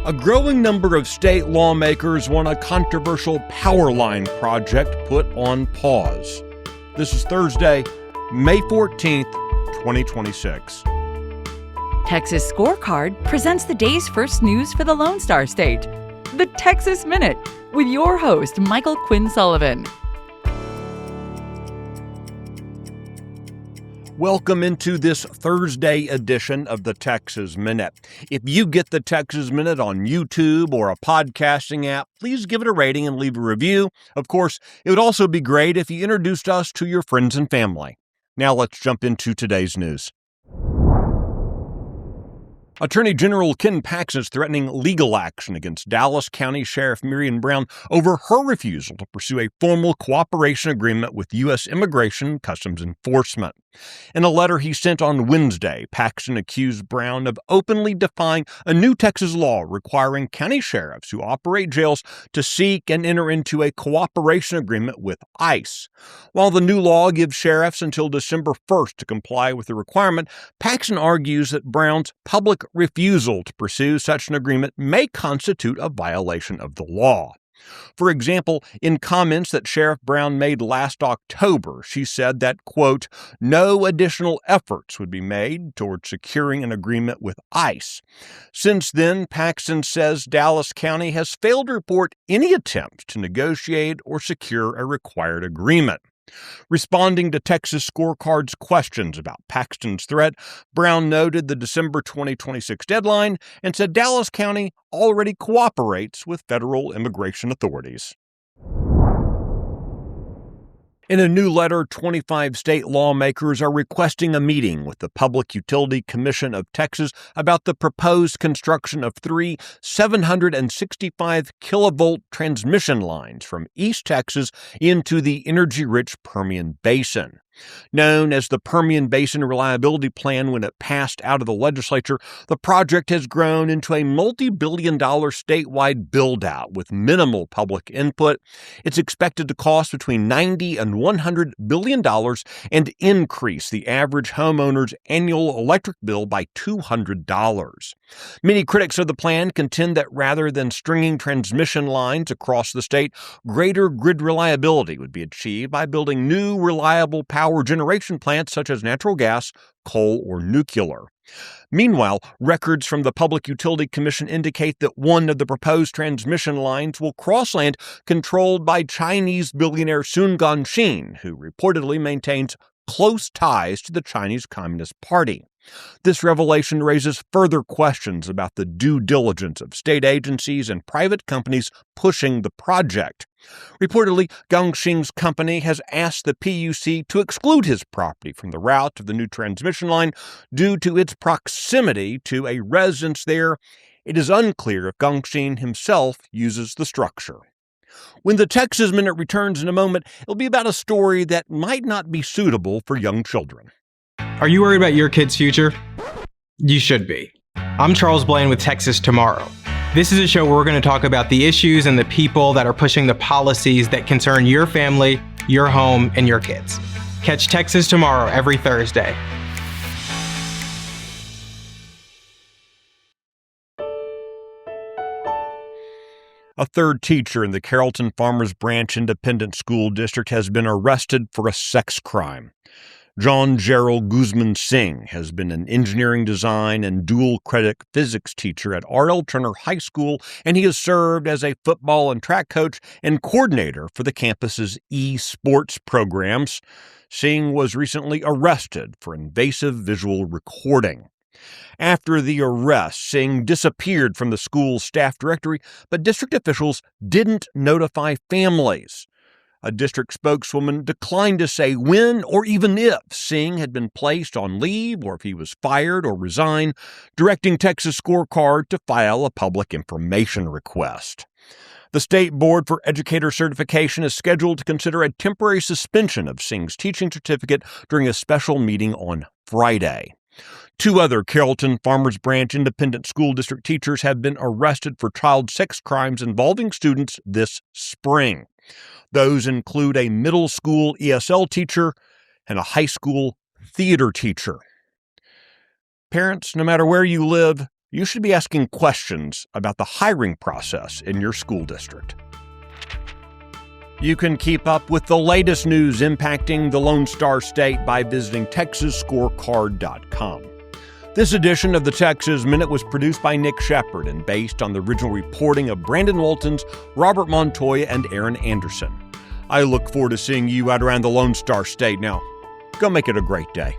A growing number of state lawmakers want a controversial Powerline project put on pause. This is Thursday, May 14th, 2026. Texas Scorecard presents the day's first news for the Lone Star State. The Texas Minute, with your host, Michael Quinn Sullivan. Welcome into this Thursday edition of the Texas Minute. If you get the Texas Minute on YouTube or a podcasting app, please give it a rating and leave a review. Of course, it would also be great if you introduced us to your friends and family. Now let's jump into today's news. Attorney General Ken Paxton is threatening legal action against Dallas County Sheriff Miriam Brown over her refusal to pursue a formal cooperation agreement with U.S. Immigration and Customs Enforcement. In a letter he sent on Wednesday, Paxton accused Brown of openly defying a new Texas law requiring county sheriffs who operate jails to seek and enter into a cooperation agreement with ICE. While the new law gives sheriffs until December 1st to comply with the requirement, Paxton argues that Brown's public refusal to pursue such an agreement may constitute a violation of the law. For example, in comments that Sheriff Brown made last October, she said that, quote, no additional efforts would be made toward securing an agreement with ICE. Since then, Paxton says Dallas County has failed to report any attempts to negotiate or secure a required agreement. Responding to Texas Scorecard's questions about Paxton's threat, Brown noted the December 2026 deadline and said Dallas County already cooperates with federal immigration authorities. In a new letter, 25 state lawmakers are requesting a meeting with the Public Utility Commission of Texas about the proposed construction of three 765 kilovolt transmission lines from East Texas into the energy-rich Permian Basin. Known as the Permian Basin Reliability Plan when it passed out of the legislature, the project has grown into a multi-billion-dollar statewide build-out with minimal public input. It's expected to cost between $90 and $100 billion and increase the average homeowner's annual electric bill by $200. Many critics of the plan contend that rather than stringing transmission lines across the state, greater grid reliability would be achieved by building new reliable power generation plants such as natural gas, coal, or nuclear. Meanwhile, records from the Public Utility Commission indicate that one of the proposed transmission lines will cross land controlled by Chinese billionaire Sun Gongxin, who reportedly maintains close ties to the Chinese Communist Party. This revelation raises further questions about the due diligence of state agencies and private companies pushing the project. Reportedly, Gongxin's company has asked the PUC to exclude his property from the route of the new transmission line due to its proximity to a residence there. It is unclear if Gongxin himself uses the structure. When the Texas Minute returns in a moment, it'll be about a story that might not be suitable for young children. Are you worried about your kid's future? You should be. I'm Charles Blaine with Texas Tomorrow. This is a show where we're going to talk about the issues and the people that are pushing the policies that concern your family, your home, and your kids. Catch Texas Tomorrow every Thursday. A third teacher in the Carrollton Farmers Branch Independent School District has been arrested for a sex crime. John Gerald Guzman Singh has been an engineering design and dual credit physics teacher at R.L. Turner High School, and he has served as a football and track coach and coordinator for the campus's e-sports programs. Singh was recently arrested for invasive visual recording. After the arrest, Singh disappeared from the school's staff directory, but district officials didn't notify families. A district spokeswoman declined to say when or even if Singh had been placed on leave or if he was fired or resigned, directing Texas Scorecard to file a public information request. The State Board for Educator Certification is scheduled to consider a temporary suspension of Singh's teaching certificate during a special meeting on Friday. Two other Carrollton Farmers Branch Independent School District teachers have been arrested for child sex crimes involving students this spring. Those include a middle school ESL teacher and a high school theater teacher. Parents, no matter where you live, you should be asking questions about the hiring process in your school district. You can keep up with the latest news impacting the Lone Star State by visiting TexasScorecard.com. This edition of the Texas Minute was produced by Nick Shepard and based on the original reporting of Brandon Waltons, Robert Montoya, and Aaron Anderson. I look forward to seeing you out around the Lone Star State. Now, go make it a great day.